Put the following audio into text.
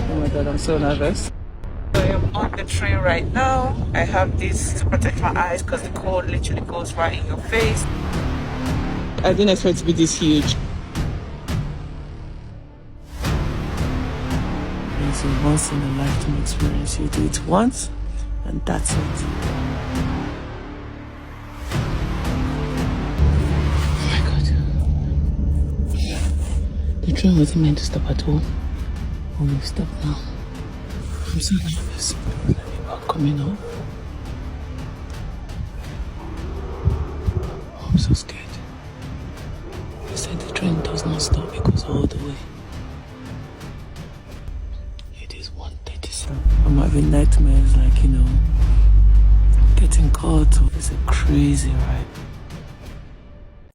Oh my god, I'm so nervous. I am on the train right now. I have this to protect my eyes because the cold literally goes right in your face. I didn't expect it to be this huge. It's a once in a lifetime experience. You do it once and that's it. Oh my god. The train wasn't meant to stop at all. Oh, we've stopped now. I'm so nervous about coming up. Oh, I'm so scared. They said the train does not stop, it goes all the way. It is 1:37. I'm having nightmares like, getting caught. It's a crazy ride.